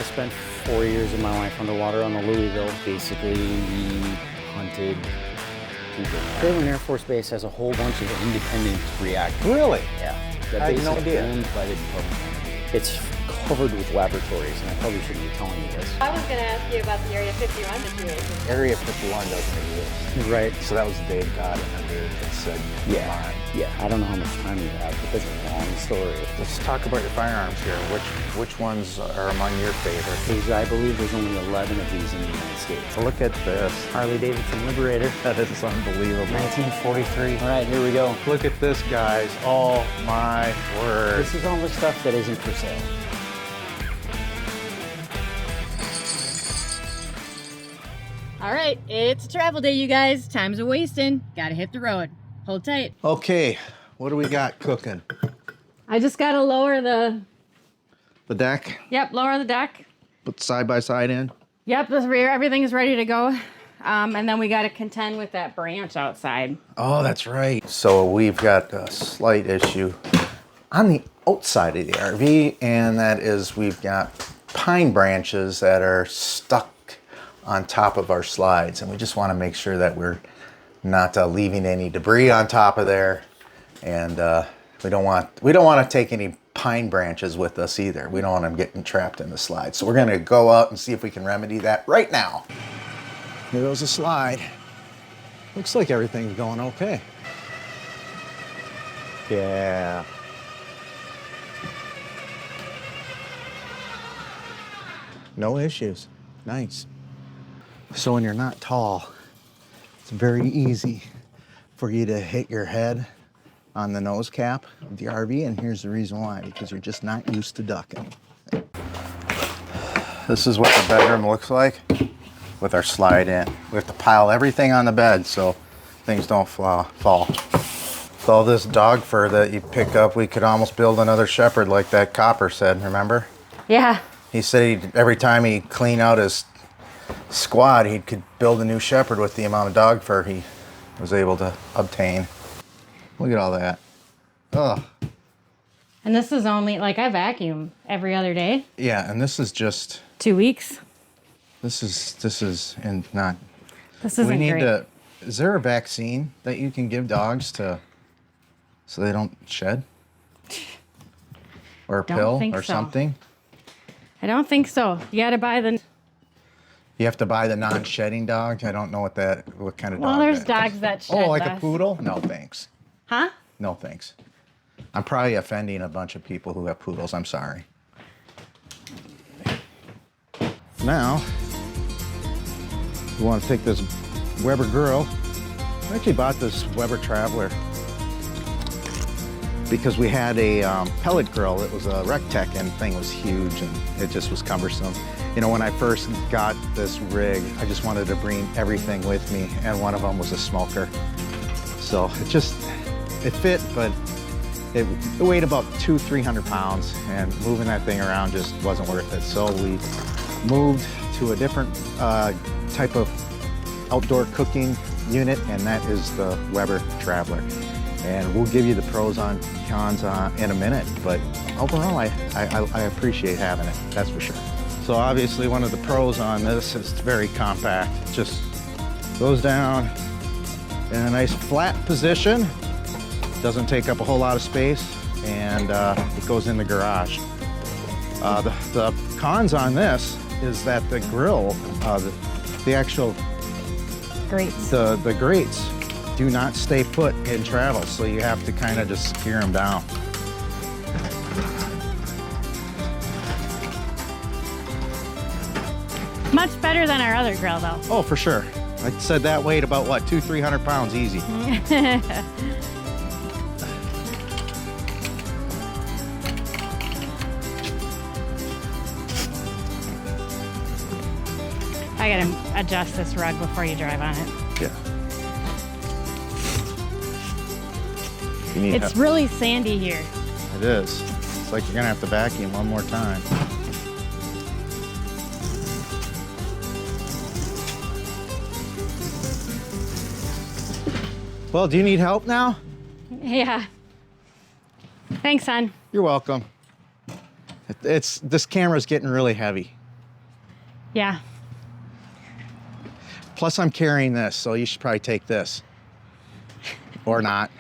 I spent 4 years of my life underwater on the Louisville. Basically, we hunted people. Fairland Air Force Base has a whole bunch of independent reactors. Really? Yeah. I had no idea. Owned by the Department of Energy. It's covered with laboratories, and I probably shouldn't be telling you this. I was going to ask you about the Area 51 situation. Area 51 doesn't exist. Right. So that was Dave Godin that said, Yeah. Yeah. I don't know how much time you have, but that's a long story. Let's talk about your firearms here. Which ones are among your favorites? Because I believe there's only 11 of these in the United States. Look at this. Harley-Davidson Liberator. That is unbelievable. 1943. All right, here we go. Look at this, guys. Oh my word. This is all the stuff that isn't for sale. All right, it's a travel day, you guys. Time's a wasting. Gotta hit the road. Hold tight. Okay, what do we got cooking? I just gotta lower the... The deck? Yep, lower the deck. Put side by side in? Yep, the rear, everything is ready to go. And then we gotta contend with that branch outside. Oh, that's right. So we've got a slight issue on the outside of the RV, and that is we've got pine branches that are stuck on top of our slides, and we just want to make sure that we're not leaving any debris on top of there, and we don't want to take any pine branches with us either. We don't want them getting trapped in the slide. So we're going to go out and see if we can remedy that right now. Here goes the slide. Looks like everything's going okay. Yeah. No issues. Nice. So when you're not tall, it's very easy for you to hit your head on the nose cap of the RV, and here's the reason why, because you're just not used to ducking. This is what the bedroom looks like with our slide in. We have to pile everything on the bed so things don't fall. With all this dog fur that you pick up, we could almost build another shepherd like that copper said, remember? Yeah. He said every time he clean out his squad, he could build a new shepherd with the amount of dog fur he was able to obtain. Look at all that. Ugh. And this is only, like, I vacuum every other day. Yeah, and this is just, 2 weeks. this is and not. This isn't great. Is there a vaccine that you can give dogs so they don't shed? Or a Don't pill think or so. something? I don't think so. You gotta buy the... You have to buy the non-shedding dog? I don't know what kind of dog Well, there's that is. dogs that shed Oh, like less. a poodle? No, thanks. Huh? No, thanks. I'm probably offending a bunch of people who have poodles. I'm sorry. Now, we want to take this Weber Grill. I actually bought this Weber Traveler because we had a pellet grill. It was a Rectech, and the thing was huge, and it just was cumbersome. You know, when I first got this rig, I just wanted to bring everything with me, and one of them was a smoker. So it fit, but it weighed about 200-300 pounds, and moving that thing around just wasn't worth it. So we moved to a different type of outdoor cooking unit, and that is the Weber Traveler. And we'll give you the pros and cons in a minute, but overall, I appreciate having it, that's for sure. So obviously one of the pros on this is it's very compact. It just goes down in a nice flat position. Doesn't take up a whole lot of space, and it goes in the garage. The cons on this is that the grill, the actual Grates. the grates do not stay put in travel, so you have to kind of just secure them down. Much better than our other grill, though. Oh, for sure. I said that weighed about what, 200-300 pounds easy. I gotta adjust this rug before you drive on it. Yeah. You need It's really sandy here. It is. It's like you're gonna have to vacuum one more time. Well, do you need help now? Yeah. Thanks, son. You're welcome. This camera's getting really heavy. Yeah. Plus, I'm carrying this, so you should probably take this. Or not.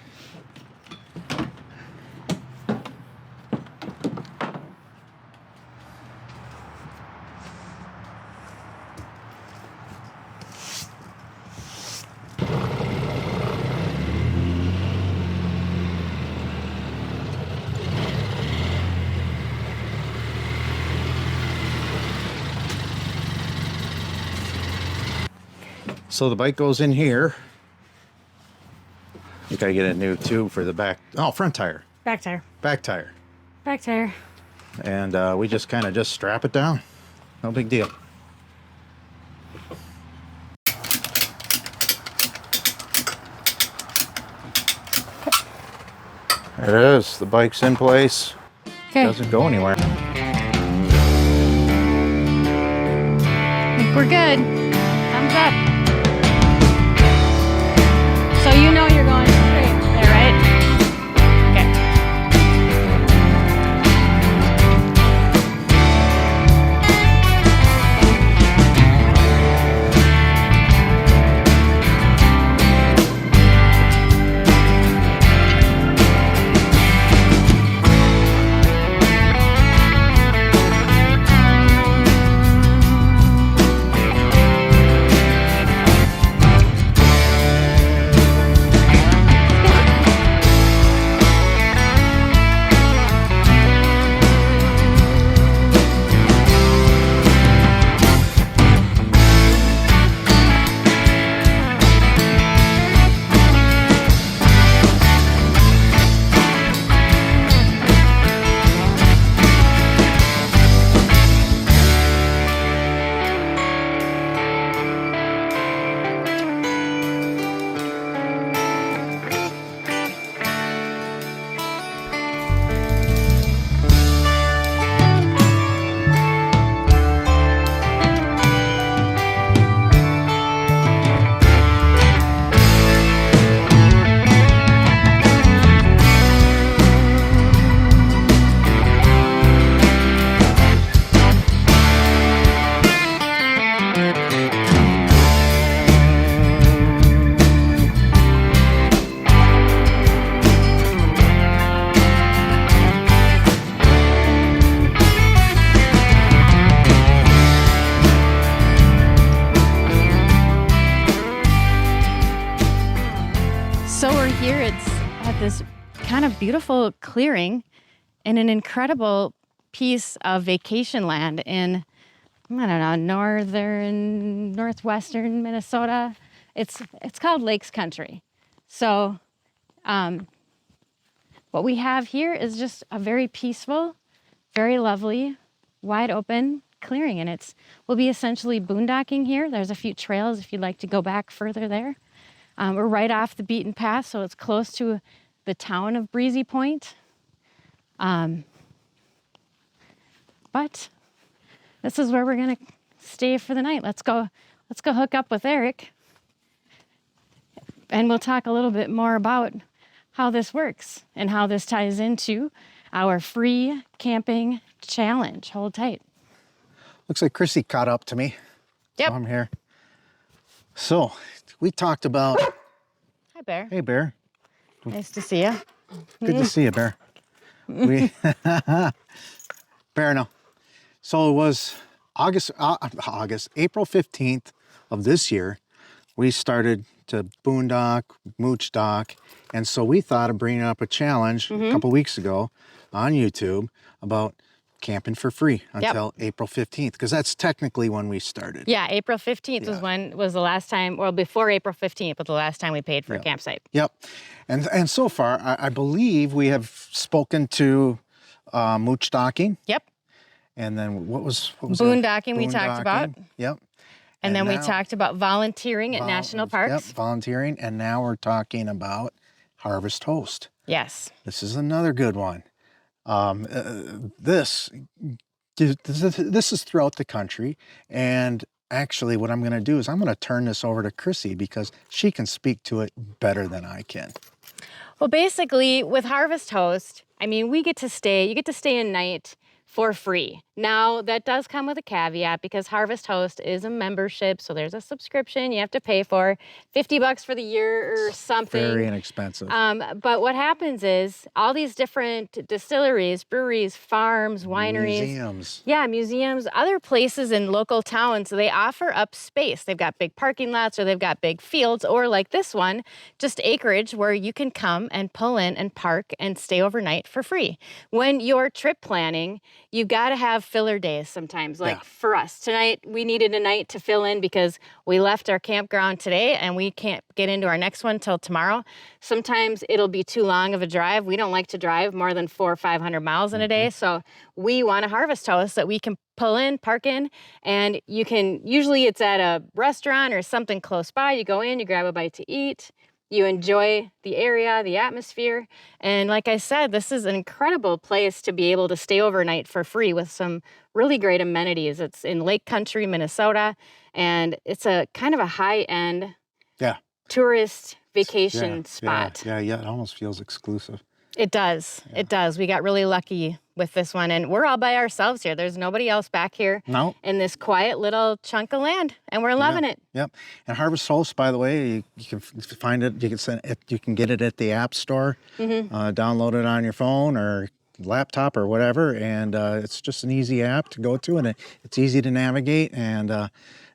So the bike goes in here. You gotta get a new tube for the back. Oh, front tire. Back tire. Back tire. Back tire. And we just kind of just strap it down. No big deal. There it is. The bike's in place. Okay. Doesn't go anywhere. I think we're good. Thumbs up. So you know you're going straight there, right? Okay. So we're here. It's at this kind of beautiful clearing in an incredible piece of vacation land in, I don't know, northwestern Minnesota. It's called Lakes Country. So what we have here is just a very peaceful, very lovely, wide open clearing. And we'll be essentially boondocking here. There's a few trails if you'd like to go back further there. We're right off the beaten path, so it's close to the town of Breezy Point. But this is where we're gonna stay for the night. Let's go hook up with Eric, and we'll talk a little bit more about how this works and how this ties into our free camping challenge. Hold tight. Looks like Chrissy caught up to me. Yep. So I'm here. So we talked about. Hi, Bear. Hey, Bear. Nice to see you. Good to see you, Bear. Bear, no. So it was April 15th of this year. We started to boondock, mooch dock, and so we thought of bringing up a challenge a couple weeks ago on YouTube about camping for free until April 15th, because that's technically when we started. Yeah, April 15th was the last time, well, before April 15th, but the last time we paid for a campsite. Yep. And so far, I believe we have spoken to mooch docking. Yep. And then what was boondocking we talked about. Yep. And then we talked about volunteering at national parks. Yep, volunteering. And now we're talking about Harvest Host. Yes. This is another good one. This is throughout the country. And actually what I'm going to do is I'm going to turn this over to Chrissy because she can speak to it better than I can. Well, basically with Harvest Host, I mean, you get to stay a night for free. Now, that does come with a caveat because Harvest Host is a membership, so there's a subscription you have to pay for, $50 for the year or something. Very inexpensive. But what happens is all these different distilleries, breweries, farms, wineries, Museums. yeah, museums, other places in local towns, they offer up space. They've got big parking lots or they've got big fields, or like this one, just acreage where you can come and pull in and park and stay overnight for free. When you're trip planning, you got to have filler days sometimes. Like for us tonight, we needed a night to fill in because we left our campground today and we can't get into our next one till tomorrow. Sometimes it'll be too long of a drive. We don't like to drive more than 400 or 500 miles in a day. So we want a Harvest Host that we can pull in, park in, and you can, usually it's at a restaurant or something close by. You go in, you grab a bite to eat, you enjoy the area, the atmosphere. And like I said, this is an incredible place to be able to stay overnight for free with some really great amenities. It's in Lake Country, Minnesota, and it's a kind of a high-end tourist vacation spot. Yeah, it almost feels exclusive. It does. It does. We got really lucky with this one, and we're all by ourselves here. There's nobody else back here in this quiet little chunk of land, and we're loving it. Yep. And Harvest Host, by the way, you can find it. You can send it. You can get it at the App Store. Download it on your phone or laptop or whatever, and it's just an easy app to go to, and it's easy to navigate, and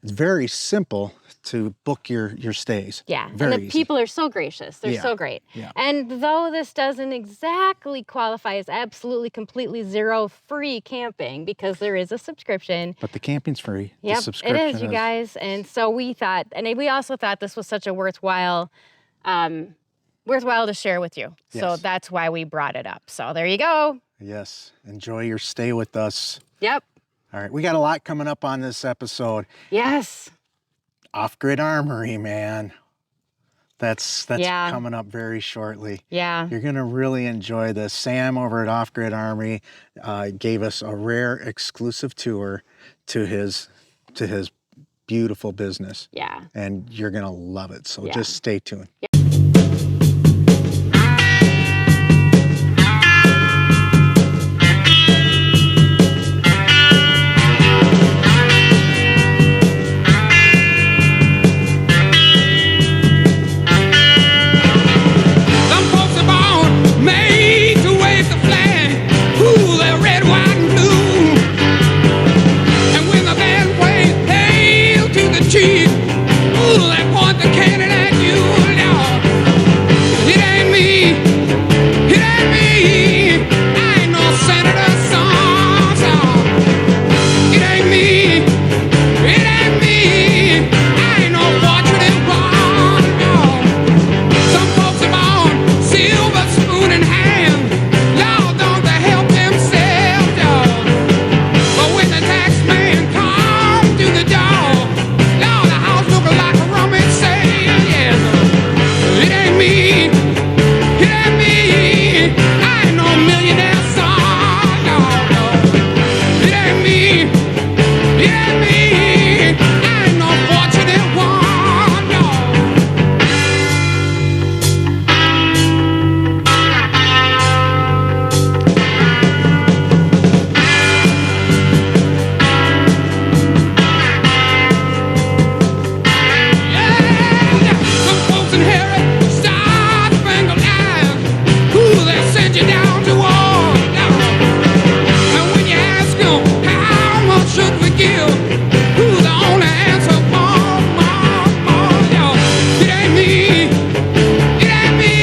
it's very simple to book your stays. Yeah, very and the people are so gracious. They're so great. Yeah. And though this doesn't exactly qualify as absolutely, completely zero free camping because there is a subscription. But the camping's free. Yep, The subscription it is, you guys. And so we thought, and we also thought this was such a worthwhile to share with you. So Yes. that's why we brought it up. So there you go. Yes. Enjoy your stay with us. Yep. All right. We got a lot coming up on this episode. Yes. Off-Grid Armory, man. That's Yeah. coming up very shortly. Yeah. You're going to really enjoy this. Sam over at Off-Grid Armory gave us a rare exclusive tour to his beautiful business. Yeah. And you're going to love it. So Yeah. just stay tuned. Some folks are born made to wave the flag. Ooh, they're red, white, and blue. And when the band plays "Hail to the Chief," ooh, they point the cannon at you. Now, it ain't me. It ain't me. I ain't no senator, son. It ain't me. It ain't me. I ain't no fortunate one. No. Some folks are born silver spoon in hand. Lord, don't they help themselves, dog? But when the tax man comes to the door, Lord, the house look like a rummage sale, yes. It ain't me. It ain't me. I ain't no millionaire son, no, no. It ain't me. It ain't me. I ain't no fortunate one, no. Yeah, some folks inherit star-spangled eyes. Ooh, they send you down to war. And when you ask them how much should we give, ooh, the only answer, more. It ain't me. It ain't me.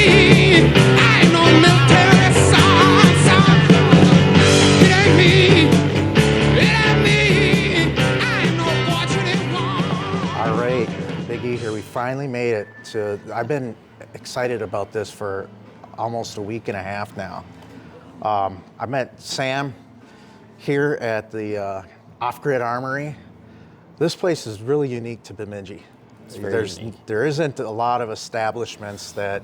I ain't no military son. It ain't me. It ain't me. I ain't no fortunate one. All right, Big E here. We finally made it to. I've been excited about this for almost a week and a half now. I met Sam here at the Off-Grid Armory. This place is really unique to Bemidji. very unique. There isn't a lot of establishments that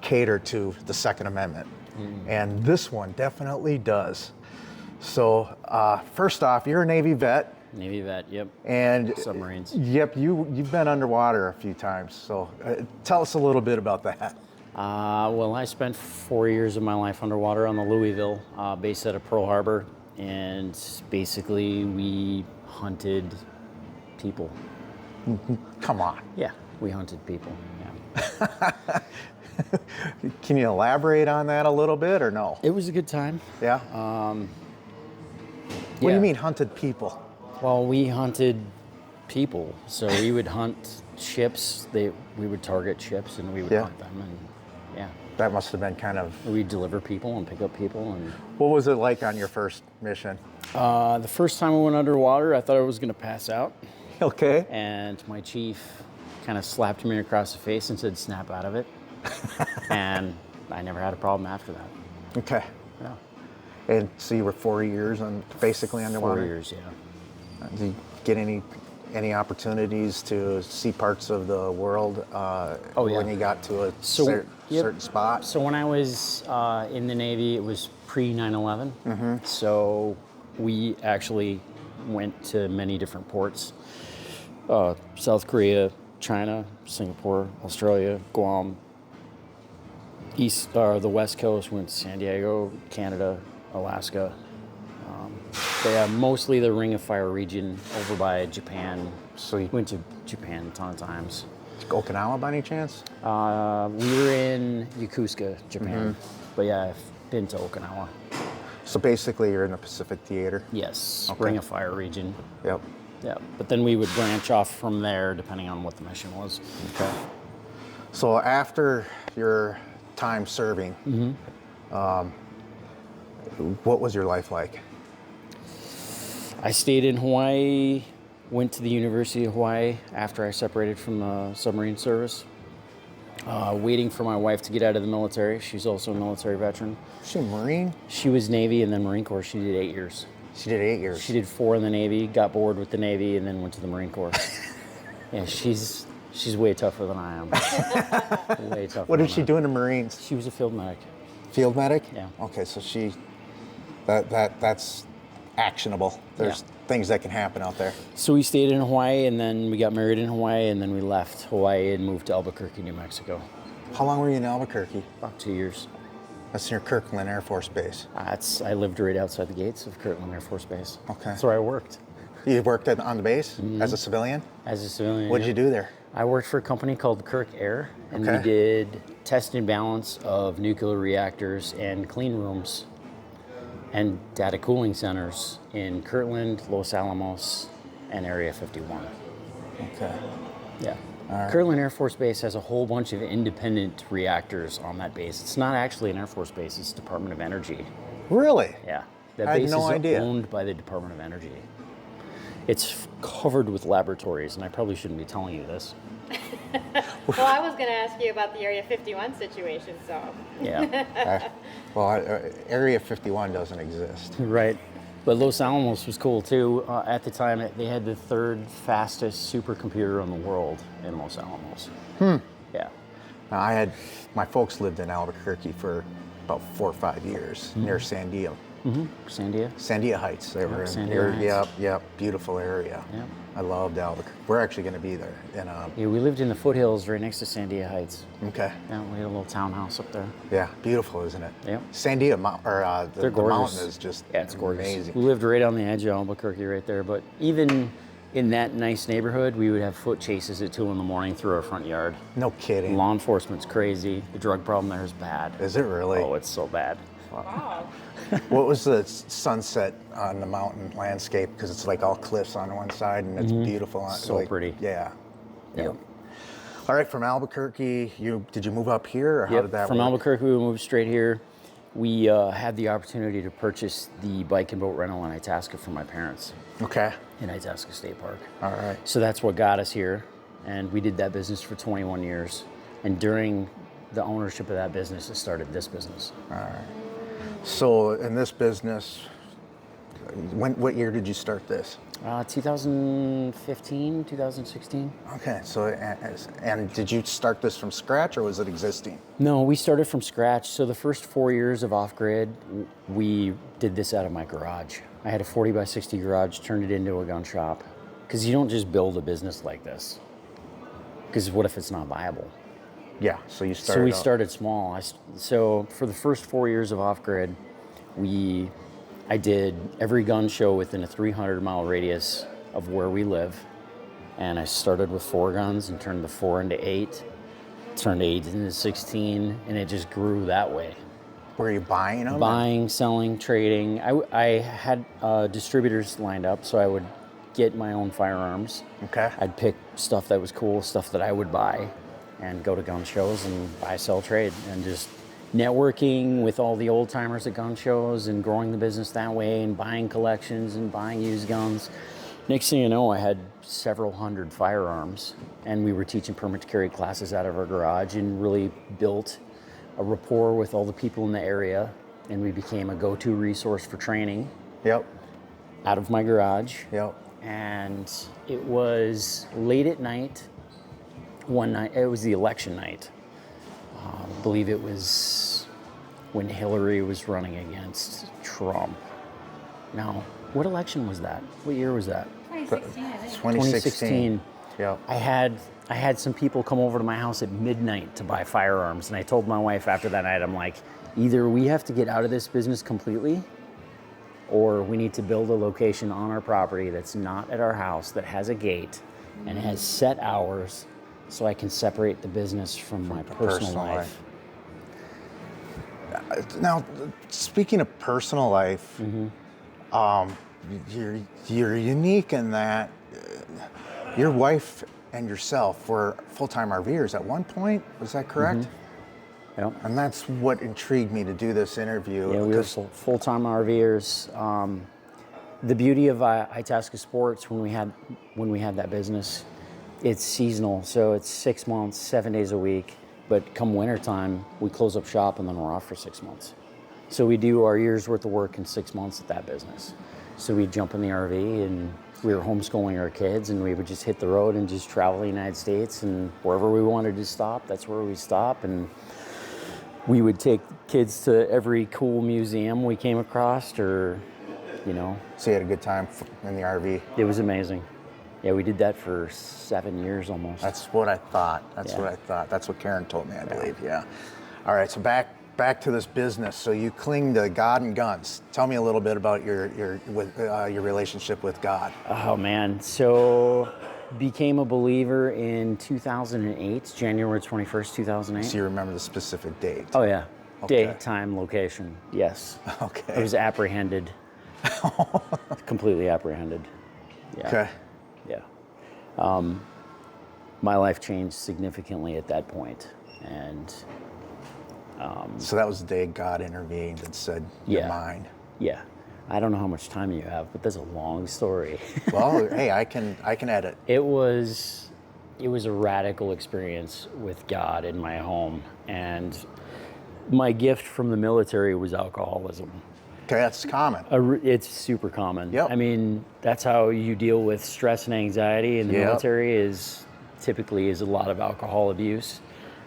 cater to the Second Amendment, and this one definitely does. So first off, you're a Navy vet. Navy vet, yep. And Submarines. Yep, you've been underwater a few times. So tell us a little bit about that. Well, I spent 4 years of my life underwater on the Louisville, based out of Pearl Harbor. and basically we hunted people. Come on. Yeah, we hunted people. Yeah. Can you elaborate on that a little bit or no? It was a good time. Yeah. What do yeah. you mean hunted people? Well, we hunted people, so we would hunt ships. We would target ships, and we would Yeah. hunt them, and yeah, That must have been kind of. we'd deliver people and pick up people. And What was it like on your first mission? the first time we went underwater, I thought I was going to pass out, Okay. and my chief kind of slapped me across the face and said, "Snap out of it," and I never had a problem after that. Okay. Yeah, And so you were 4 years basically underwater. 4 years. Yeah. Did you get any opportunities to see parts of the world Oh, yeah. when you got to a Yep. certain spot? So when I was in the Navy, it was pre 9/11. So we actually went to many different ports: South Korea, China, Singapore, Australia, Guam. The West Coast, went to San Diego, Canada, Alaska. Mostly the Ring of Fire region over by Japan. So you Went to Japan a ton of times. Okinawa by any chance? We were in Yokosuka, Japan. But yeah, I've been to Okinawa. So basically you're in the Pacific Theater? Yes, Okay. Ring of Fire region. Yep. Yeah, but then we would branch off from there depending on what the mission was. Okay. So after your time serving, what was your life like? I stayed in Hawaii, went to the University of Hawaii after I separated from the submarine service, waiting for my wife to get out of the military. She's also a military veteran. Was she a Marine? She was Navy and then Marine Corps. She did 8 years. She did 8 years. She did 4 in the Navy, got bored with the Navy, and then went to the Marine Corps. Yeah, she's way tougher than I am. Way tougher. What did than she I. do in the Marines? She was a field medic. Field medic? Yeah. Okay, so that's actionable. There's things that can happen out there. So we stayed in Hawaii, and then we got married in Hawaii, and then we left Hawaii and moved to Albuquerque, New Mexico. How long were you in Albuquerque? About 2 years. That's near Kirkland Air Force Base. I lived right outside the gates of Kirtland Air Force Base. Okay. That's where I worked You worked on the base as a civilian? as a civilian. What did you do there? I worked for a company called Kirk Air, and Okay. we did test and balance of nuclear reactors and clean rooms and data cooling centers in Kirtland, Los Alamos, and Area 51. Okay. Yeah. Kirtland Air Force Base has a whole bunch of independent reactors on that base. It's not actually an Air Force base, it's Department of Energy. Really? Yeah. That I had base no is idea. owned by the Department of Energy. It's covered with laboratories, and I probably shouldn't be telling you this. Well, I was going to ask you about the Area 51 situation, so. Yeah. Area 51 doesn't exist. Right. But Los Alamos was cool too. At the time, they had the 3rd fastest supercomputer in the world in Los Alamos. Yeah. Now, my folks lived in Albuquerque for about 4 or 5 years near Sandia. Sandia? Sandia Heights. They were in Sandia here. Heights. Yep. Beautiful area. Yep. I loved Albuquerque. We're actually going to be there. Yeah, we lived in the foothills right next to Sandia Heights. Okay. Yeah, we had a little townhouse up there. Yeah, beautiful, isn't it? Yep. Sandia, the They're gorgeous. mountain is just Yeah, it's gorgeous. amazing. We lived right on the edge of Albuquerque right there, but even in that nice neighborhood, we would have foot chases at 2 in the morning through our front yard. No kidding. Law enforcement's crazy. The drug problem there is bad. Is it really? Oh, it's so bad. Wow. What was the sunset on the mountain landscape? Because it's like all cliffs on one side and it's beautiful. So pretty. Yeah. Yep. All right, from Albuquerque, did you move up here, or how Yep, did that from work? Albuquerque, we moved straight here. We had the opportunity to purchase the bike and boat rental in Itasca from my parents Okay. in Itasca State Park. All right. So that's what got us here, and we did that business for 21 years. And during the ownership of that business, it started this business. So in this business, what year did you start this? 2015, 2016. Okay. So and did you start this from scratch, or was it existing? No, we started from scratch. So the first 4 years of Off-Grid, we did this out of my garage. I had a 40 by 60 garage, turned it into a gun shop. Because you don't just build a business like this. Because what if it's not viable? Yeah. So you started. So we started small. So for the first 4 years of Off-Grid, we I did every gun show within a 300-mile radius of where we live. And I started with 4 guns and turned the 4 into 8, turned 8 into 16, and it just grew that way. Were you buying them? Buying, selling, trading. I had distributors lined up, so I would get my own firearms. Okay. I'd pick stuff that was cool, stuff that I would buy, and go to gun shows and buy, sell, trade, and just networking with all the old timers at gun shows and growing the business that way and buying collections and buying used guns. Next thing you know, I had several hundred firearms, and we were teaching permit to carry classes out of our garage and really built a rapport with all the people in the area, and we became a go-to resource for training Yep. out of my garage. Yep. And it was late at night, one night, it was the election night. I believe it was when Hillary was running against Trump. Now, what election was that? What year was that? 2016, I think. 2016. Yep. I had some people come over to my house at midnight to buy firearms, and I told my wife after that night, I'm like, either we have to get out of this business completely, or we need to build a location on our property that's not at our house, that has a gate and has set hours, so I can separate the business from my personal life. Now, speaking of personal life, you're unique in that your wife and yourself were full-time RVers at one point. Was that correct? Yep. And that's what intrigued me to do this interview. Yeah, we were full-time RVers. The beauty of Itasca Sports, when we had that business, it's seasonal, so it's 6 months, 7 days a week. But come wintertime, we close up shop and then we're off for 6 months. So we do our year's worth of work in 6 months at that business. So we'd jump in the RV, and we were homeschooling our kids, and we would just hit the road and just travel the United States, and wherever we wanted to stop, that's where we stop. And we would take kids to every cool museum we came across, or, you know. So you had a good time in the RV. It was amazing. Yeah, we did that for 7 years almost. That's what I thought. That's what I thought. That's what Karen told me, I believe. Yeah. All right. So back to this business. So you cling to God and guns. Tell me a little bit about your relationship with God. Oh man, so became a believer in 2008, January 21st, 2008. So you remember the specific date? Oh yeah, Okay. date, time, location. Yes. Okay. I was apprehended. Completely apprehended. Yeah. Okay. Yeah. My life changed significantly at that point, and So that was the day God intervened and said, "You're mine." yeah. I don't know how much time you have, but that's a long story. Well, hey, I can edit. It was a radical experience with God in my home, and my gift from the military was alcoholism. Okay, that's common. It's super common. Yep. I mean, that's how you deal with stress and anxiety in the military. Is typically a lot of alcohol abuse,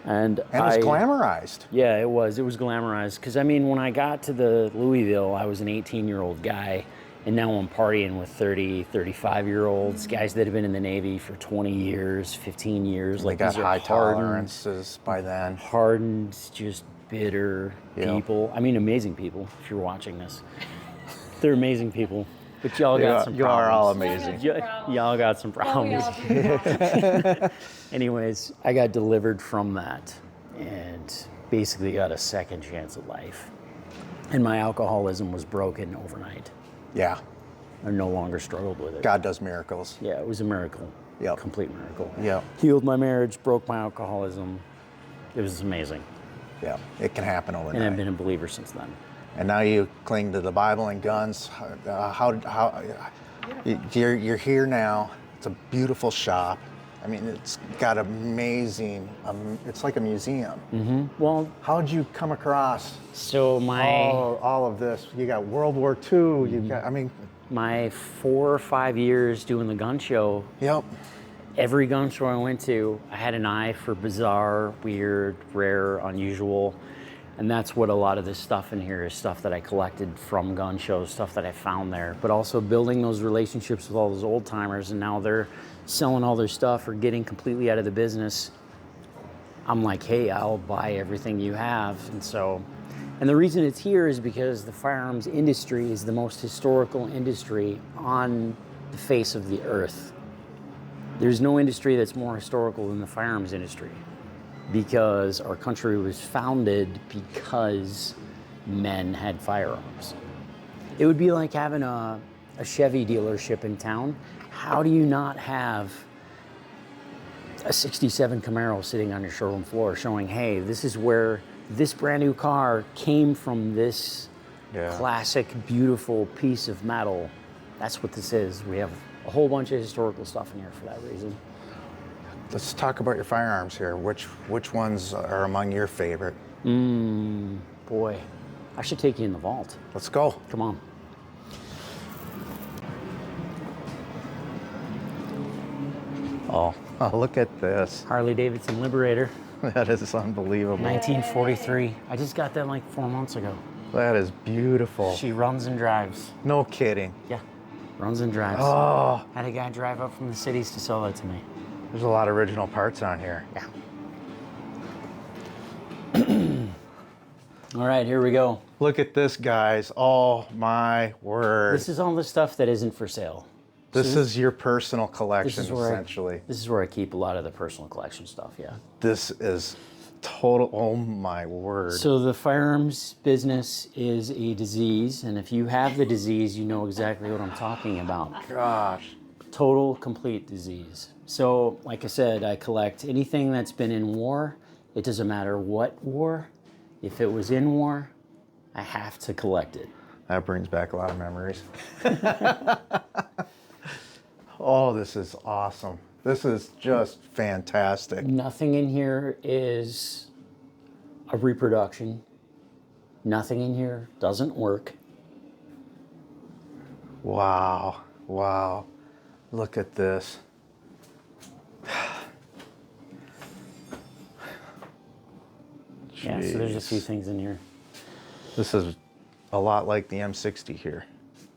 and it's glamorized. Yeah, it was glamorized, because I mean, when I got to the Louisville, I was an 18-year-old guy, and now I'm partying with 30, 35-year-olds, guys that have been in the Navy for 20 years, 15 years. They Like, got these are high hardened, tolerances by then. hardened, just bitter people. I mean, amazing people, if you're watching this. They're amazing people, but y'all got some problems. You are all amazing. Y'all got some problems. Anyways, I got delivered from that and basically got a second chance at life. And my alcoholism was broken overnight. Yeah. I no longer struggled with it. God does miracles. Yeah, it was a miracle. Yep. Complete miracle. Yep. Healed my marriage, broke my alcoholism. It was amazing. Yeah. It can happen overnight. And I've been a believer since then. And now you cling to the Bible and guns. You're here now. It's a beautiful shop. I mean, it's got amazing. It's like a museum. Mm-hmm. Well, how'd you come across? So all of this. You got World War II. You've got. I mean, my 4 or 5 years doing the gun show. Yep. Every gun show I went to, I had an eye for bizarre, weird, rare, unusual. And that's what a lot of this stuff in here is, stuff that I collected from gun shows, stuff that I found there. But also building those relationships with all those old timers, and now they're selling all their stuff or getting completely out of the business. I'm like, hey, I'll buy everything you have. And so And the reason it's here is because the firearms industry is the most historical industry on the face of the earth. There's no industry that's more historical than the firearms industry, because our country was founded because men had firearms. It would be like having a Chevy dealership in town. How do you not have a 67 Camaro sitting on your showroom floor showing, hey, this is where this brand new car came from, this classic, beautiful piece of metal. That's what this is. We have a whole bunch of historical stuff in here for that reason. Let's talk about your firearms here. Which ones are among your favorite? Boy, I should take you in the vault. Let's go. Come on. Oh, look at this. Harley Davidson Liberator, That is unbelievable. 1943. I just got that like 4 months ago. That is beautiful. She runs and drives. No kidding. Yeah, runs and drives. Oh, Had a guy drive up from the cities to sell that to me. there's a lot of original parts on here. Yeah. All right, here we go. Look at this, guys. Oh my word. This is all the stuff that isn't for sale. This is your personal collection, This is where essentially. this is where I keep a lot of the personal collection stuff, yeah. This is total, oh my word. So the firearms business is a disease, and if you have the disease, you know exactly what I'm talking about. Gosh. Total, complete disease. So, like I said, I collect anything that's been in war. It doesn't matter what war. If it was in war, I have to collect it. That brings back a lot of memories. Oh, this is awesome. This is just fantastic. Nothing in here is a reproduction. Nothing in here doesn't work. Wow. Wow. Look at this. Yeah, so there's a Jeez. few things in here. This is a lot like the M60 here.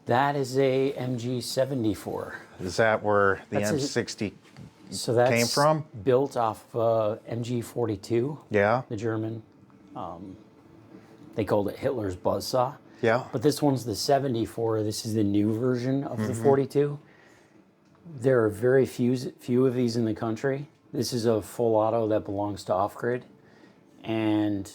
That is a MG74. Is that where the That's a- M60 So that's came from? built off MG42, Yeah? the German. They called it Hitler's buzzsaw. Yeah. But this one's the 74. This is the new version of the 42. There are very few of these in the country. This is a full auto that belongs to Off-Grid. And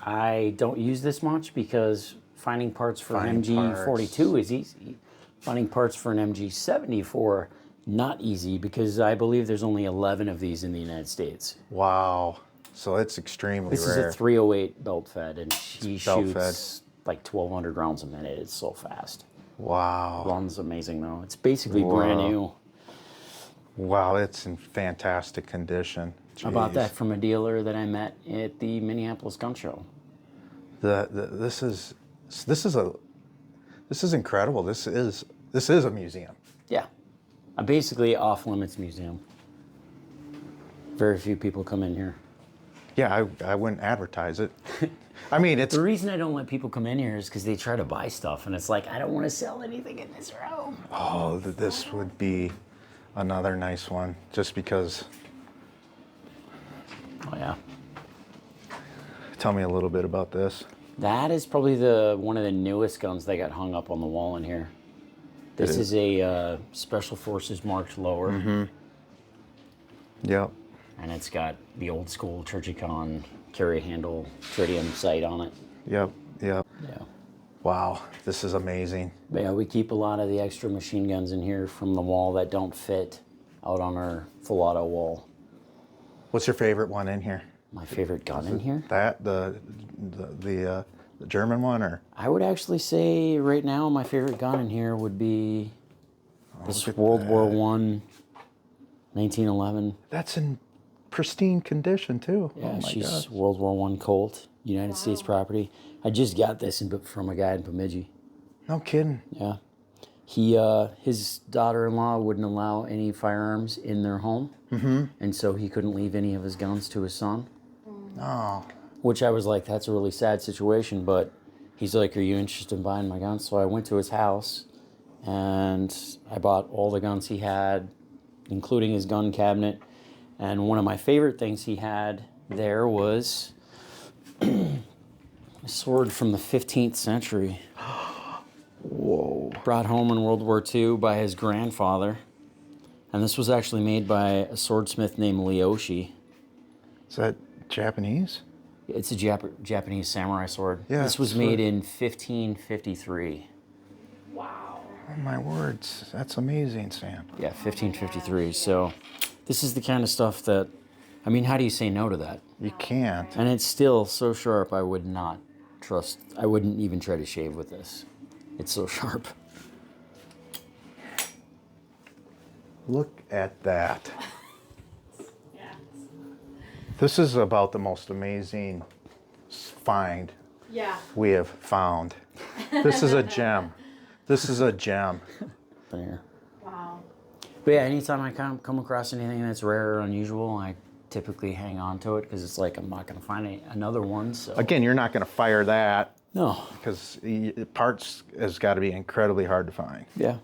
I don't use this much because finding parts for an Finding MG42 is easy. Finding parts for an MG74, not easy, because I believe there's only 11 of these in the United States. Wow. So it's extremely This rare. is a 308 belt fed, and she belt shoots like 1,200 rounds a minute. It's so fast. Wow. Runs amazing though. It's basically brand Whoa. new. Wow, it's in fantastic condition. I bought Jeez. that from a dealer that I met at the Minneapolis Gun Show. This is incredible. This is a museum. Yeah, a basically off limits museum. Very few people come in here. Yeah, I wouldn't advertise it. I mean, it's The reason I don't let people come in here is because they try to buy stuff, and it's like I don't want to sell anything in this room. this would be another nice one, just because. Oh yeah, Tell me a little bit about this. that is probably one of the newest guns that got hung up on the wall in here. This It is a Special Forces marked lower. Yep. And it's got the old school Churchicon carry handle tritium sight on it. Yep. Yeah. Wow, this is amazing. But yeah, we keep a lot of the extra machine guns in here from the wall that don't fit out on our full auto wall. What's your favorite one in here? My favorite gun in here? That the German one, or I would actually say right now my favorite gun in here would be this look at World War I, 1911. that's in pristine condition too. Yeah, oh my she's gosh. World War I Colt, United States property. I just got this from a guy in Bemidji. No kidding. Yeah. His daughter-in-law wouldn't allow any firearms in their home, and so he couldn't leave any of his guns to his son. Oh, Which I was like, that's a really sad situation, but he's like, are you interested in buying my guns? So I went to his house, and I bought all the guns he had, including his gun cabinet. And one of my favorite things he had there was A sword from the 15th century. Whoa. Brought home in World War II by his grandfather. And this was actually made by a swordsmith named Leoshi. Is that Japanese? It's a Japanese samurai sword. Yeah, This was sword. made in 1553. Wow. Oh my words, that's amazing, Sam. Yeah, 1553. So this is the kind of stuff that, I mean, how do you say no to that? You can't. And it's still so sharp, I wouldn't even try to shave with this. It's so sharp. Look at that. Yeah. This is about the most amazing find Yeah. we have found. This is a gem. This is a gem. There. Wow. But yeah, anytime I come across anything that's rare or unusual, I typically hang on to it because it's like I'm not going to find another one. So Again, you're not going to fire that no. because parts has got to be incredibly hard to find. Yeah.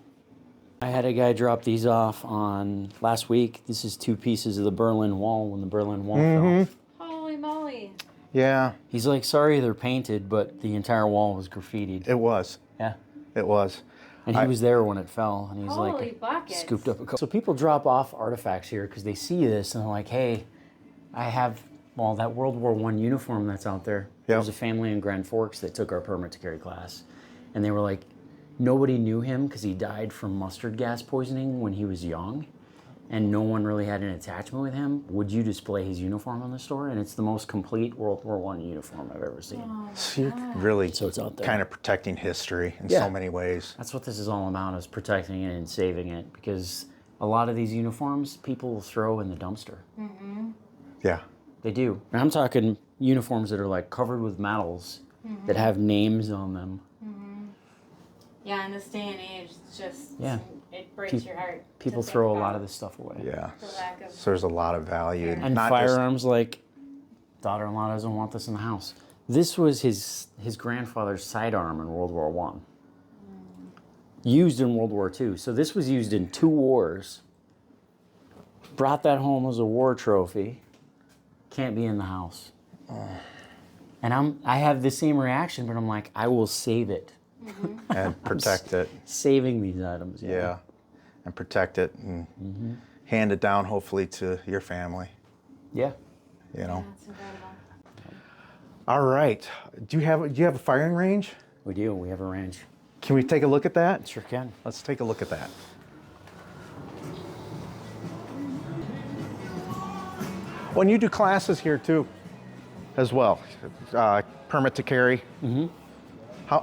I had a guy drop these off on last week. This is 2 pieces of the Berlin Wall when the Berlin Wall fell. Holy moly. Yeah, He's like, sorry they're painted, but the entire wall was graffitied. it was. Yeah. It was. And he was there when it fell, and he's Holy like buckets. scooped up a couple. So people drop off artifacts here because they see this and they're like, hey, I have, well, that World War I uniform that's out there. There was a family in Grand Forks that took our permit to carry class. And they were like, nobody knew him because he died from mustard gas poisoning when he was young. And no one really had an attachment with him. Would you display his uniform on the store? And it's the most complete World War I uniform I've ever seen. So you're really So it's out there. kind of protecting history in Yeah. so many ways. That's what this is all about, is protecting it and saving it, because a lot of these uniforms people will throw in the dumpster. Yeah. They do. And I'm talking uniforms that are like covered with medals that have names on them. Yeah, in this day and age, it's just, Yeah. it breaks Pe- your heart. People to think throw a about lot of this stuff away. Yeah. The lack of. So there's a lot of value. And not firearms, like, daughter-in-law doesn't want this in the house. This was his grandfather's sidearm in World War I. Used in World War II. So this was used in 2 wars. Brought that home as a war trophy. Can't be in the house. And I have the same reaction, but I'm like, I will save it. and protect it. Saving these items. Yeah. And protect it and hand it down hopefully to your family, Yeah. you know. That's incredible. All right. Do you have a firing range? We do. We have a range. Can we take a look at that? Sure can. Let's take a look at that. Well, and you do classes here too, as well. Permit to carry. Mm-hmm.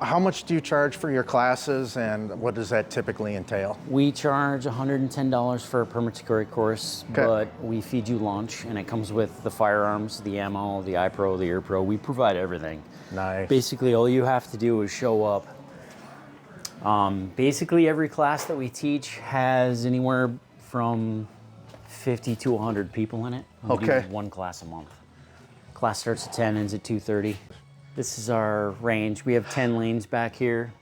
How much do you charge for your classes, and what does that typically entail? We charge $110 for a permit to carry course, Okay. but we feed you lunch, and it comes with the firearms, the ammo, the iPro, the EarPro. We provide everything. Nice. Basically, all you have to do is show up. Basically, every class that we teach has anywhere from 50 to 100 people in it. We Okay. do 1 class a month. Class starts at 10, ends at 2:30. This is our range. We have 10 lanes back here.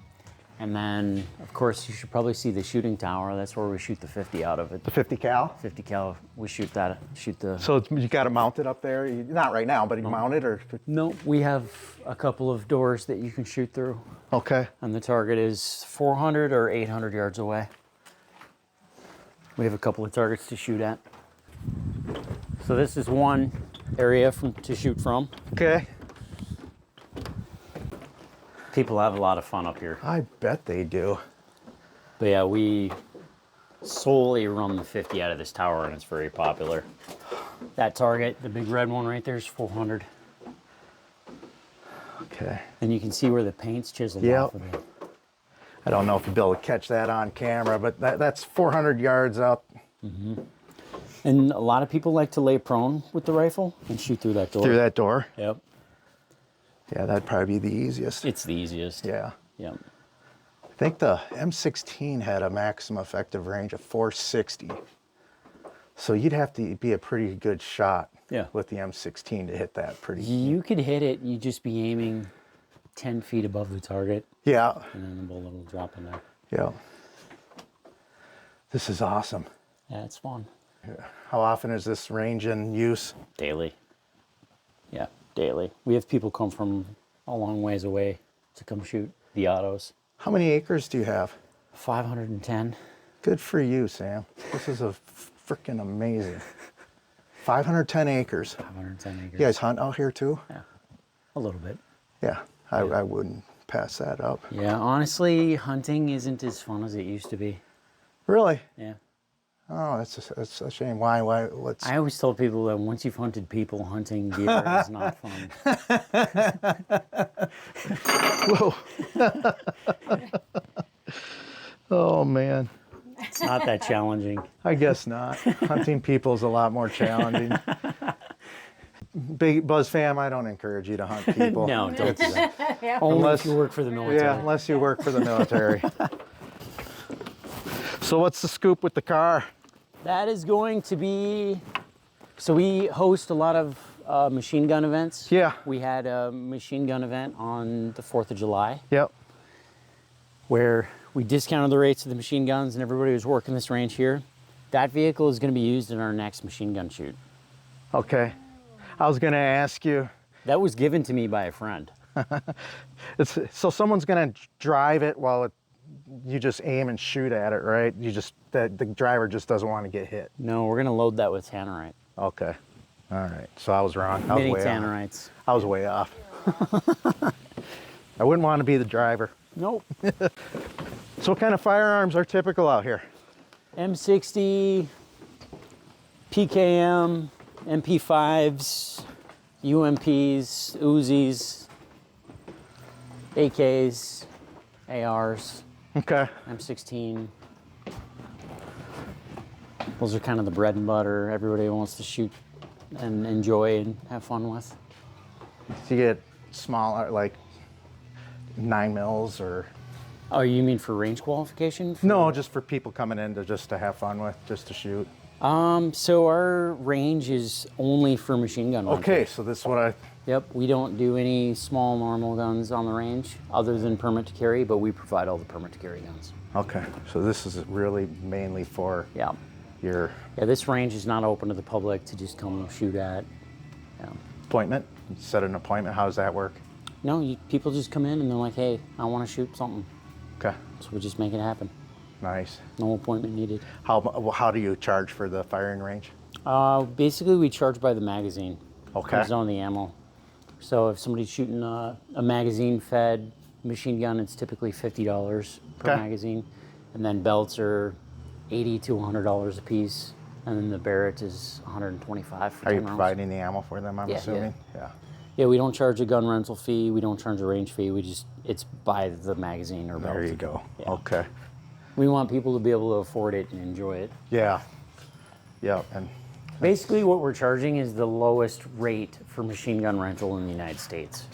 And then, of course, you should probably see the shooting tower. That's where we shoot the 50 out of it. The 50 cal? 50 cal, we shoot the... So you got it mounted up there? Not right now, but you mount it or? No, we have a couple of doors that you can shoot through. Okay. And the target is 400 or 800 yards away. We have a couple of targets to shoot at. So this is one area to shoot from. Okay. People have a lot of fun up here. I bet they do. But yeah, we solely run the 50 out of this tower, and it's very popular. That target, the big red one right there, is 400. Okay. And you can see where the paint's chiseled Yep. off of it. I don't know if you'll be able to catch that on camera, but that's 400 yards up. And a lot of people like to lay prone with the rifle and shoot through that door. Through that door. Yep. Yeah, that'd probably be the easiest. It's the easiest. Yeah. Yep. I think the M16 had a maximum effective range of 460. So you'd have to be a pretty good shot Yeah. with the M16 to hit that pretty. You could hit it, you'd just be aiming 10 feet above the target, Yeah. and then the bullet will drop in there. Yeah. This is awesome. Yeah, it's fun. How often is this range in use? Daily. Yeah, daily. We have people come from a long ways away to come shoot the autos. How many acres do you have? 510. Good for you, Sam. This is a freaking amazing. 510 acres. 510 acres. You guys hunt out here too? Yeah, a little bit. Yeah, I wouldn't pass that up. Yeah, honestly, hunting isn't as fun as it used to be. Really? Yeah. Oh, that's a shame. Why? What's? I always told people that once you've hunted people, hunting deer is not fun. Whoa. Oh man. It's not that challenging. I guess not. Hunting people is a lot more challenging. Big Buzz fam, I don't encourage you to hunt people. No, don't do that. Only Unless- if you work for the military. Yeah, unless you work for the military. So what's the scoop with the car? That is going to be. So we host a lot of machine gun events. Yeah. We had a machine gun event on the 4th of July Yep. where we discounted the rates of the machine guns and everybody was working this range here. That vehicle is going to be used in our next machine gun shoot. Okay. I was gonna ask you. That was given to me by a friend. So someone's gonna drive it while you just aim and shoot at it, right? The driver just doesn't want to get hit. No, we're going to load that with tannerite. Okay. All right. So I was wrong. I was Mini way off. tannerites. I was way off. I wouldn't want to be the driver. Nope. So what kind of firearms are typical out here? M60, PKM, MP5s, UMPs, Uzis, AKs, ARs, Okay. M16. Those are kind of the bread and butter everybody wants to shoot and enjoy and have fun with. Do you get smaller, like 9 mils or? Oh, you mean for range qualification? No, just for people coming in to have fun with, just to shoot. So our range is only for machine gun rentals. Okay, so this is what I. Yep, we don't do any small normal guns on the range other than permit to carry, but we provide all the permit to carry guns. Okay, so this is really mainly for Yeah. your Yeah, this range is not open to the public to just come shoot at. Yeah. appointment. You set an appointment. How does that work? No, people just come in and they're like, hey, I want to shoot something. Okay, So we just make it happen. nice. No appointment needed. How do you charge for the firing range? Basically, we charge by the magazine. Okay. Comes down the ammo. So if somebody's shooting a magazine-fed machine gun, it's typically $50 per Okay. magazine, and then belts are $80 to $100 a piece, and then the Barrett is $125 for Are 10 you rounds. providing the ammo for them? I'm Yeah, assuming. Yeah. Yeah, we don't charge a gun rental fee. We don't charge a range fee. It's by the magazine or belt. There you go. Yeah. Okay. We want people to be able to afford it and enjoy it. Yeah. Yeah. And Basically, what we're charging is the lowest rate for machine gun rental in the United States.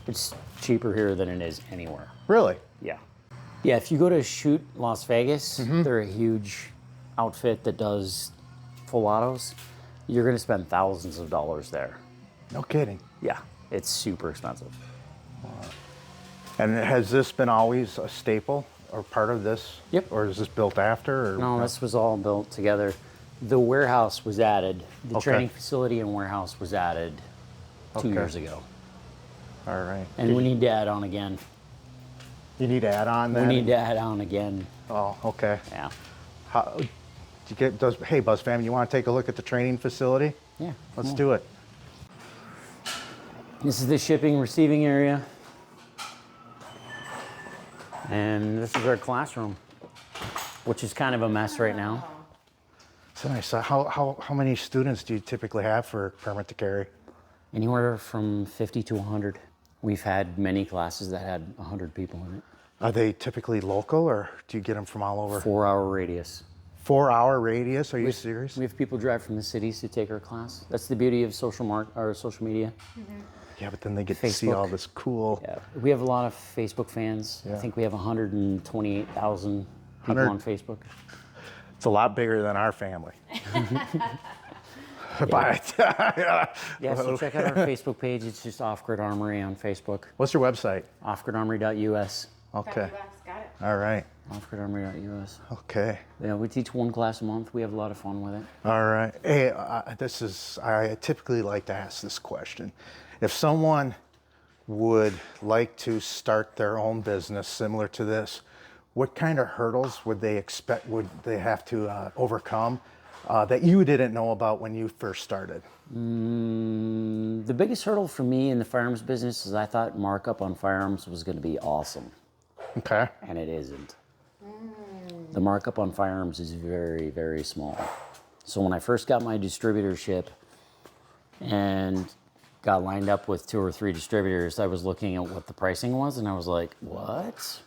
It's cheaper here than it is anywhere. really, Yeah. Yeah, if you go to Shoot Las Vegas, they're a huge outfit that does full autos. You're going to spend thousands of dollars there. no kidding. Yeah, it's super expensive. And has this been always a staple or part of this? Yep. Or is this built after? Or No, this was all built together. The warehouse was added. The Okay. training facility and warehouse was added 2 Okay. years ago. All right. And we need to add on again. You need to add on We that. need to add on again. Oh, okay. Yeah. How, do you get? Hey, Buzz fam, you want to take a look at the training facility? Yeah. Let's do it. This is the shipping receiving area. And this is our classroom, which is kind of a mess right now. So nice. How many students do you typically have for permit to carry? Anywhere from 50 to 100. We've had many classes that had 100 people in it. Are they typically local, or do you get them from all over? 4-hour radius. 4-hour radius? Are you serious? We have people drive from the cities to take our class. That's the beauty of social media. Yeah, but then they get to see all Facebook. this cool. Yeah, we have a lot of Facebook fans. I Yeah. think we have 128,000 people 100 on Facebook. It's a lot bigger than our family. Yeah, so check out our Facebook page. It's just Off Grid Armory on Facebook. What's your website? offgridarmory.us. Okay. Got it. All right. Offgridarmory.us. Okay. Yeah, we teach one class a month. We have a lot of fun with it. All right. Hey, I typically like to ask this question. If someone would like to start their own business similar to this, what kind of hurdles would they have to overcome that you didn't know about when you first started? The biggest hurdle for me in the firearms business is I thought markup on firearms was going to be awesome, Okay. and it isn't. The markup on firearms is very, very small. So when I first got my distributorship and got lined up with 2 or 3 distributors, I was looking at what the pricing was, and I was like, what?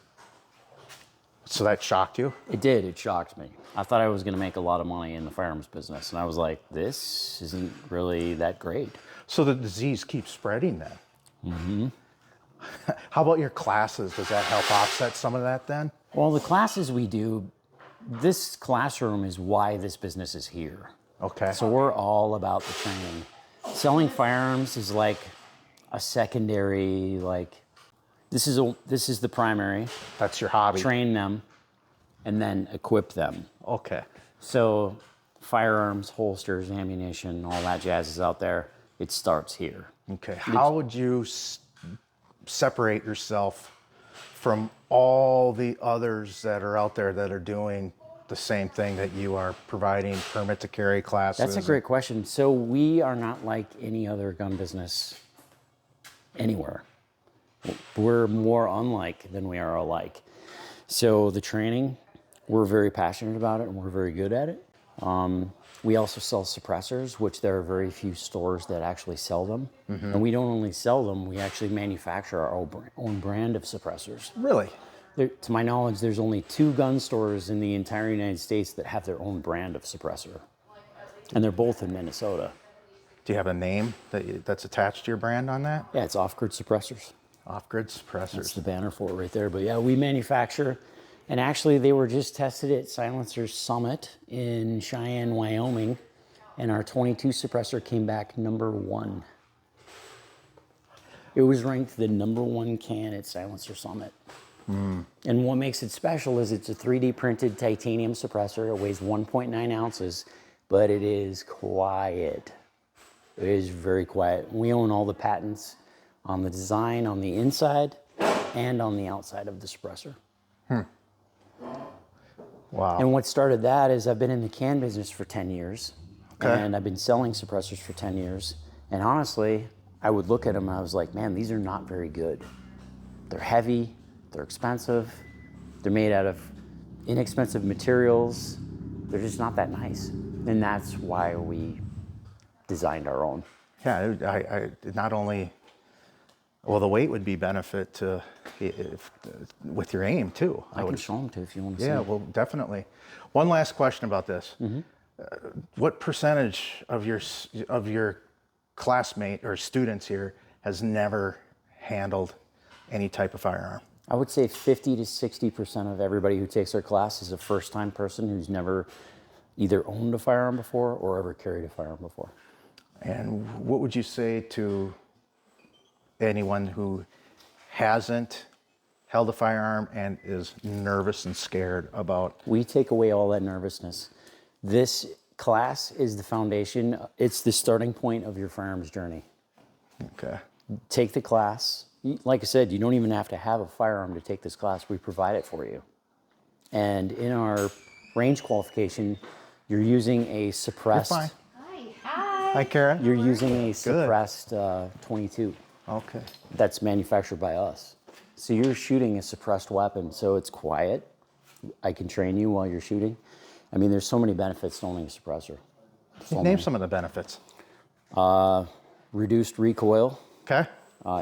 So that shocked you? It did. It shocked me. I thought I was going to make a lot of money in the firearms business, and I was like, this isn't really that great. So the disease keeps spreading then? How about your classes? Does that help offset some of that then? Well, the classes we do, this classroom is why this business is here. Okay. So we're all about the training. Selling firearms is like a secondary, this is the primary. That's your hobby. Train them and then equip them. Okay. So firearms, holsters, ammunition, all that jazz is out there. It starts here. Okay. How would you separate yourself from all the others that are out there that are doing the same thing that you are, providing permit to carry classes? That's a great question. So we are not like any other gun business anywhere. We're more unlike than we are alike. So the training, we're very passionate about it and we're very good at it. We also sell suppressors, which there are very few stores that actually sell them. And we don't only sell them, we actually manufacture our own brand of suppressors. Really? To my knowledge, there's only 2 gun stores in the entire United States that have their own brand of suppressor. And they're both in Minnesota. Do you have a name that's attached to your brand on that? Yeah, it's Off Grid Suppressors. Off-grid That's suppressors. the banner for it right there. But yeah, we manufacture, and actually they were just tested at Silencer Summit in Cheyenne, Wyoming, and our 22 suppressor came back #1. It was ranked the #1 can at Silencer Summit. And what makes it special is it's a 3D printed titanium suppressor. It weighs 1.9 ounces, but it is quiet. It is very quiet. We own all the patents on the design, on the inside, and on the outside of the suppressor. Wow. And what started that is I've been in the can business for 10 years, Okay. and I've been selling suppressors for 10 years. And honestly, I would look at them and I was like, man, these are not very good. They're heavy, they're expensive, they're made out of inexpensive materials. They're just not that nice. And that's why we designed our own. Yeah, I not only, well, the weight would be benefit to with your aim too. I can show them to if you want to see. Yeah, well, definitely. One last question about this: what percentage of your classmate or students here has never handled any type of firearm? I would say 50 to 60% of everybody who takes our class is a first-time person who's never either owned a firearm before or ever carried a firearm before. And what would you say to anyone who hasn't held a firearm and is nervous and scared about? We take away all that nervousness. This class is the foundation. It's the starting point of your firearms journey. Okay. Take the class. Like I said, you don't even have to have a firearm to take this class. We provide it for you. And in our range qualification, you're using a suppressed. You're fine. Hi. Hi, Kara. You're using a suppressed 22. Okay. That's manufactured by us. So you're shooting a suppressed weapon, so it's quiet. I can train you while you're shooting. I mean, there's so many benefits to owning a suppressor. Name some of the benefits. Reduced recoil, Okay.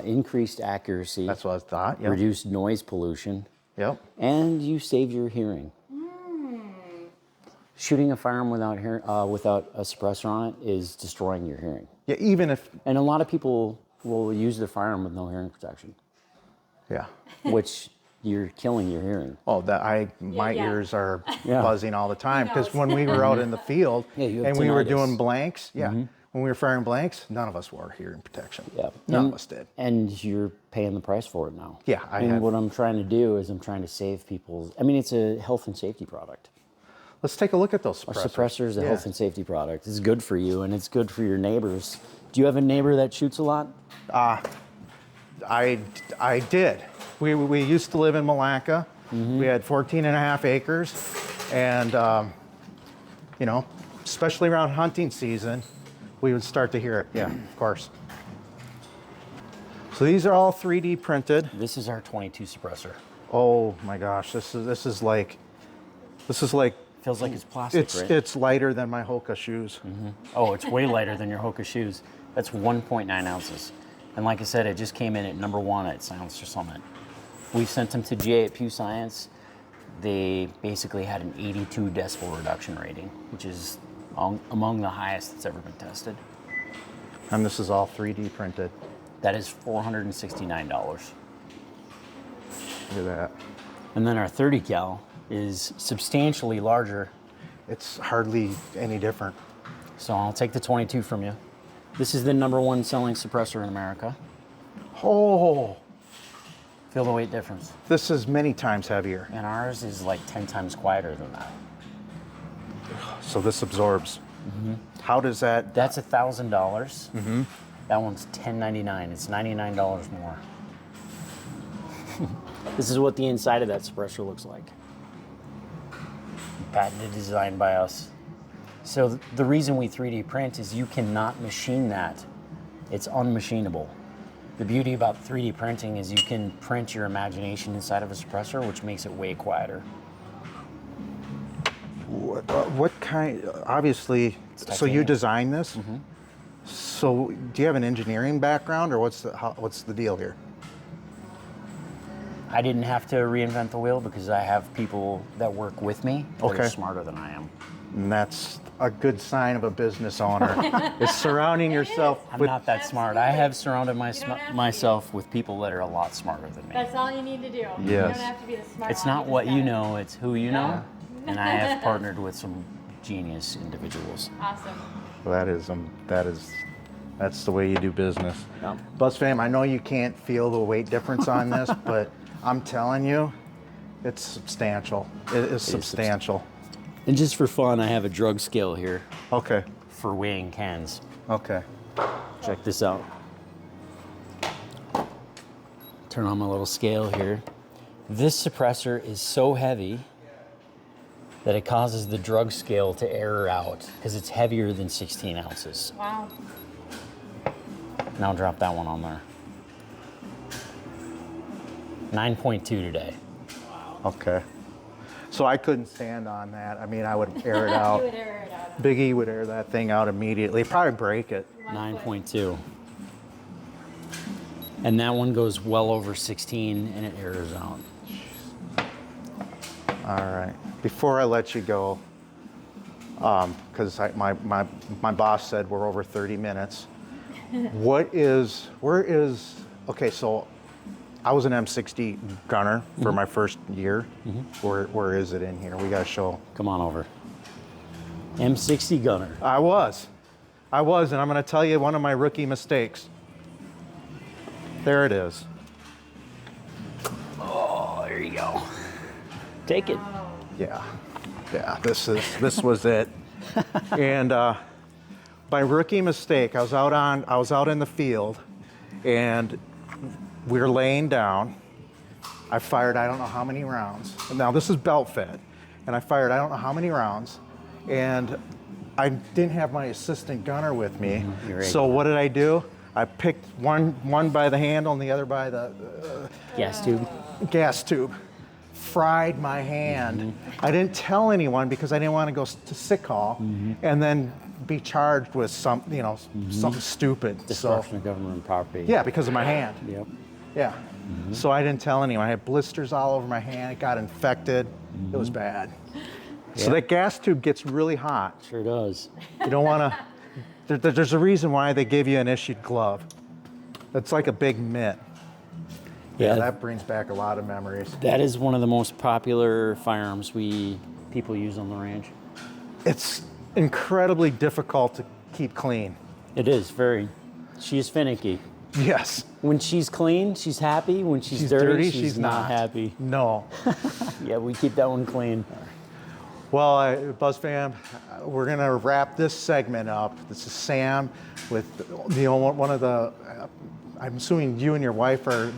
increased accuracy, That's what I thought. Yep. reduced noise pollution, Yep. and you save your hearing. Shooting a firearm without a suppressor on it is destroying your hearing. Yeah. Even if. And a lot of people will use their firearm with no hearing protection, Yeah. which you're killing your hearing. Oh, my Yeah. ears are Yeah. buzzing all the time because knows? when we were out in the field Yeah, you have and we were tinnitus. doing blanks, when we were firing blanks, none of us wore hearing protection. Yeah. None and, of us did. And you're paying the price for it now. Yeah, I And have- what I'm trying to do is I'm trying to save people's. I mean, it's a health and safety product. Let's take a look at those A suppressors. suppressor is a Yeah. health and safety product. It's good for you and it's good for your neighbors. Do you have a neighbor that shoots a lot? I did. We used to live in Malacca. We had 14 and a half acres. And, you know, especially around hunting season, we would start to hear it. Yeah, of course. So these are all 3D printed. This is our 22 suppressor. Oh my gosh, this is like Feels like it's plastic, right? it's lighter than my Hoka shoes. Oh, it's way lighter than your Hoka shoes. That's 1.9 ounces. And like I said, it just came in at #1 at Silencer Summit. We sent them to GA at Pew Science. They basically had an 82 decibel reduction rating, which is among the highest that's ever been tested. And this is all 3D printed. That is $469. Look at that. And then our 30 cal is substantially larger. It's hardly any different. So I'll take the 22 from you. This is the #1 selling suppressor in America. Oh, Feel the weight difference. this is many times heavier. And ours is like 10 times quieter than that. So this absorbs. How does that? That's $1,000. That one's $10.99. It's $99 more. This is what the inside of that suppressor looks like. Patented design by us. So the reason we 3D print is you cannot machine that. It's unmachinable. The beauty about 3D printing is you can print your imagination inside of a suppressor, which makes it way quieter. What kind? Obviously, so you titanium. designed this. So do you have an engineering background, or what's the deal here? I didn't have to reinvent the wheel because I have people that work with me that Okay. are smarter than I am. And that's a good sign of a business owner. Is surrounding yourself I'm with. not that smart. I have surrounded myself with people that are a lot smarter than me. That's all you need to do. You Yes. don't have to be the smart It's one, not you what just you gotta- know, it's who you know. And I have partnered with some genius individuals. Awesome. That's the way you do business. Yeah. Buzz fam, I know you can't feel the weight difference on this, but I'm telling you, it's substantial. It is substantial. And just for fun, I have a drug scale here Okay. for weighing cans. Okay. Check this out. Turn on my little scale here. This suppressor is so heavy that it causes the drug scale to error out because it's heavier than 16 ounces. Wow. Now drop that one on there. 9.2 today. Okay. So I couldn't stand on that. I mean, I would air it out. You would air it out. Big E would air that thing out immediately. Probably break it. 9.2. And that one goes well over 16 and it errors out. All right. Before I let you go, because my boss said we're over 30 minutes. Okay, so I was an M60 gunner for my first year. Where is it in here? We got to show. Come on over. M60 gunner. I was, and I'm going to tell you one of my rookie mistakes. There it is. Oh, there you go. Take it. Yeah, this was it. And my rookie mistake, I was out in the field, and we were laying down. I fired I don't know how many rounds. Now this is belt fed, and I fired I don't know how many rounds, and I didn't have my assistant gunner with me. You're right. So what did I do? I picked one by the handle and the other by the Gas tube. gas tube. Fried my hand. I didn't tell anyone because I didn't want to go to sick call and then be charged with something stupid. So Destruction of government property. yeah, because of my hand. Yep. Yeah. So I didn't tell anyone. I had blisters all over my hand. It got infected. It was bad. So that gas tube gets really hot. Sure does. You don't want to. There's a reason why they give you an issued glove. It's like a big mitt. Yeah, that brings back a lot of memories. That is one of the most popular firearms people use on the range. It's incredibly difficult to keep clean. It is very. She's finicky. Yes. When she's clean, she's happy. When she's dirty, she's not happy. No. Yeah, we keep that one clean. Well, Buzz fam, we're gonna wrap this segment up. This is Sam with one of the I'm assuming you and your wife are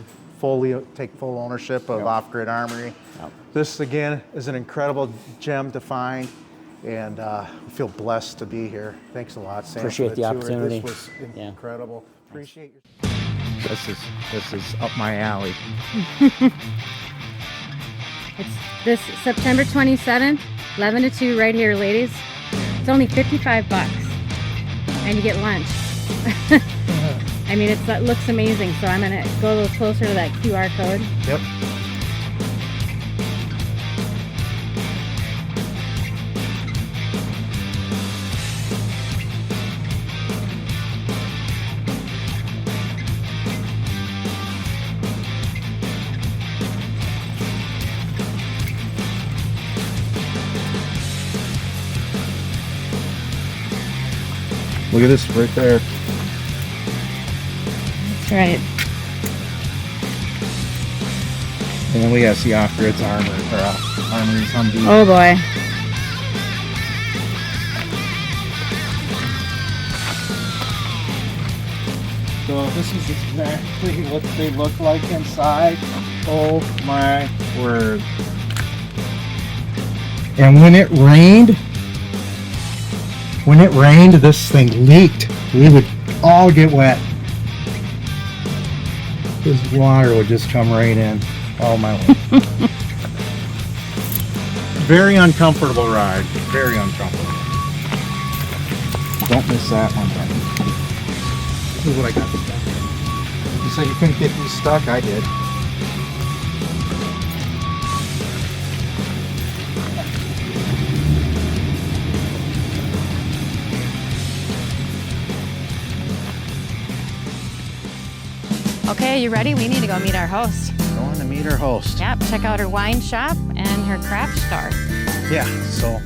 take full ownership of Off-Grid Armory. Yep. This again is an incredible gem to find, and I feel blessed to be here. Thanks a lot, Sam. Appreciate for the tour. opportunity. This was Yeah. incredible. Appreciate your. This is up my alley. It's this September 27th, 11 to 2 right here, ladies. It's only $55 and you get lunch. I mean, it looks amazing. So I'm gonna go a little closer to that QR code. Yep. Look at this right there. That's right. And then we got to see Off-Grid's Armory's Humvee. Oh boy. So this is exactly what they look like inside. Oh my word. And when it rained, this thing leaked. We would all get wet. This water would just come right in. Oh my word. Very uncomfortable ride. Very uncomfortable. Don't miss that one. This is what I got stuck. You said you couldn't get these stuck? I did. Okay, you ready? We need to go meet our host. Going to meet our host. Yep, check out her wine shop and her craft store. Yeah, so,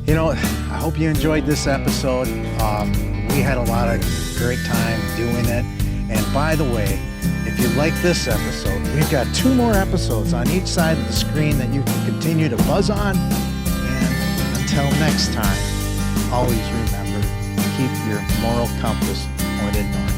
I hope you enjoyed this episode. We had a lot of great time doing it. And by the way, if you like this episode, we've got 2 more episodes on each side of the screen that you can continue to buzz on. And until next time, always remember, keep your moral compass pointed north.